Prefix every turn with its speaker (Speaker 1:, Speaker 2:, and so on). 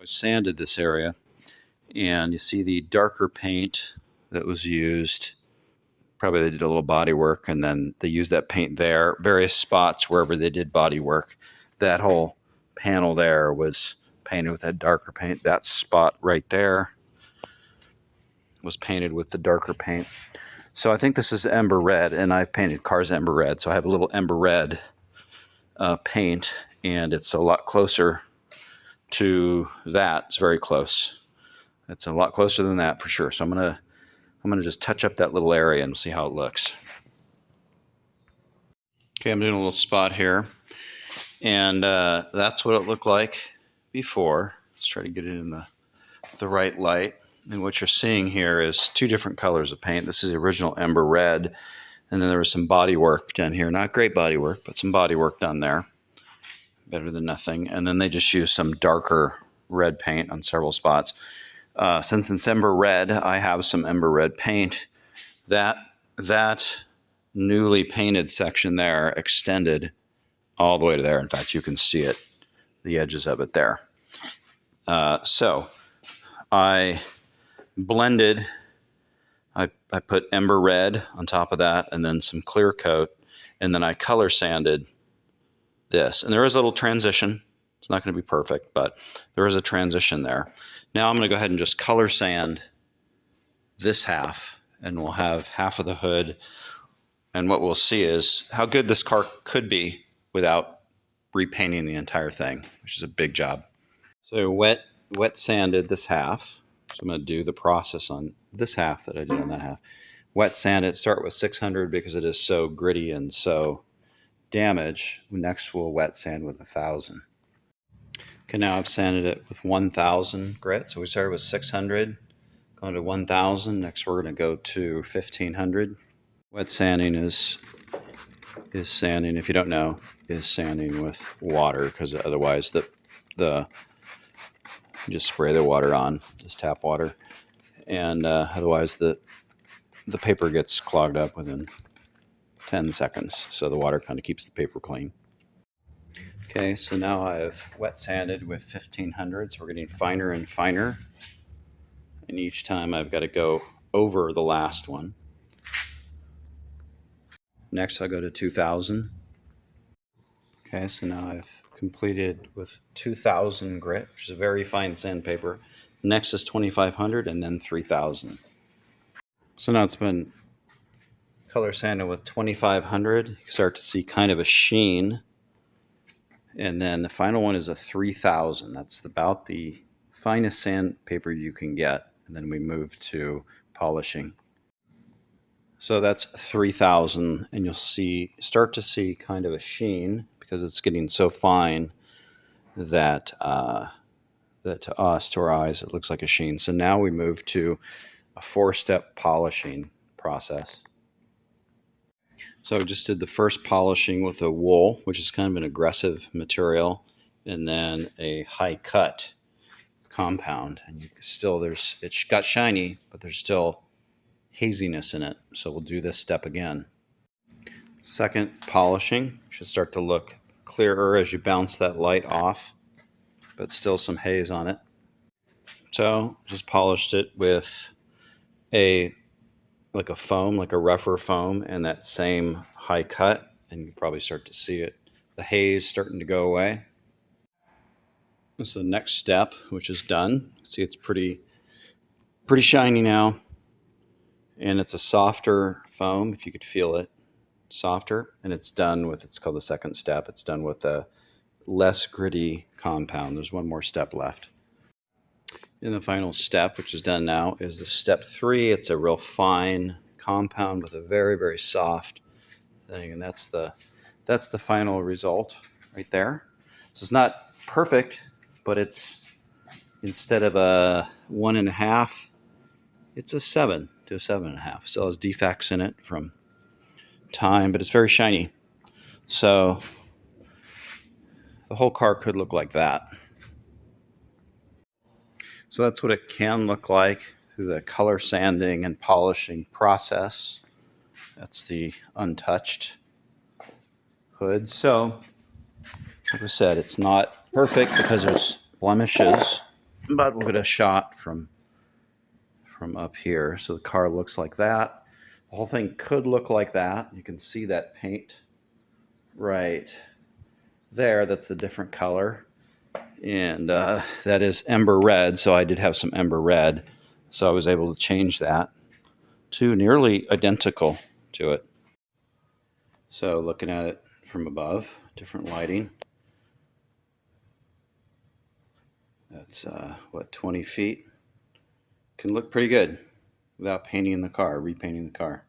Speaker 1: sanded this area, and you see the darker paint that was used. Probably they did a little body work, and then they used that paint there. Various spots wherever they did body work, that whole panel there was painted with that darker paint. That spot right there was painted with the darker paint. So I think this is ember red, and I've painted cars ember red. So I have a little ember red paint, and it's a lot closer to that. It's very close. It's a lot closer than that for sure. So I'm gonna just touch up that little area and see how it looks. Okay, I'm doing a little spot here, and that's what it looked like before. Let's try to get it in the right light. And what you're seeing here is two different colors of paint. This is the original ember red, and then there was some body work done here. Not great body work, but some body work done there. Better than nothing. And then they just used some darker red paint on several spots. Since it's ember red, I have some ember red paint. That newly painted section there extended all the way to there. In fact, you can see it, the edges of it there. So I blended, I put ember red on top of that, and then some clear coat, and then I color sanded this. And there is a little transition. It's not going to be perfect, but there is a transition there. Now I'm going to go ahead and just color sand this half, and we'll have half of the hood. And what we'll see is how good this car could be without repainting the entire thing, which is a big job. So wet sanded this half. So I'm going to do the process on this half that I did on that half. Wet sand it, start with 600 because it is so gritty and so damaged. Next we'll wet sand with 1,000. Okay, now I've sanded it with 1,000 grit. So we started with 600, going to 1,000. Next we're going to go to 1,500. Wet sanding is sanding, if you don't know, is sanding with water, because otherwise you just spray the water on, just tap water, and otherwise the paper gets clogged up within 10 seconds. So the water kind of keeps the paper clean. Okay, so now I've wet sanded with 1,500, so we're getting finer and finer, and each time I've got to go over the last one. Next I'll go to 2,000. Okay, so now I've completed with 2,000 grit, which is a very fine sandpaper. Next is 2,500, and then 3,000. So now it's been color sanded with 2,500. You can start to see kind of a sheen. And then the final one is a 3,000. That's about the finest sandpaper you can get. And then we move to polishing. So that's 3,000, and you'll start to see kind of a sheen because it's getting so fine that to us, to our eyes, it looks like a sheen. So now we move to a 4-step polishing process. So I just did the first polishing with a wool, which is kind of an aggressive material, and then a high cut compound. And you can still, it got shiny, but there's still haziness in it. So we'll do this step again. Second polishing should start to look clearer as you bounce that light off, but still some haze on it. So just polished it with a foam, like a rougher foam, and that same high cut, and you probably start to see it, the haze starting to go away. This is the next step, which is done. See, it's pretty shiny now, and it's a softer foam, if you could feel it, softer, and it's called the second step. It's done with a less gritty compound. There's one more step left. And the final step, which is done now, is the step 3. It's a real fine compound with a very, very soft thing, and that's the final result right there. So it's not perfect, but it's, instead of a 1.5, it's a 7 to a 7.5. Still has defects in it from time, but it's very shiny. So the whole car could look like that. So that's what it can look like through the color sanding and polishing process. That's the untouched hood. So, like I said, it's not perfect because there's blemishes, but we'll get a shot from up here. So the car looks like that. The whole thing could look like that. You can see that paint right there. That's a different color. And that is ember red. So I did have some ember red. So I was able to change that to nearly identical to it. So looking at it from above, different lighting. That's, 20 feet? Can look pretty good without painting the car, repainting the car.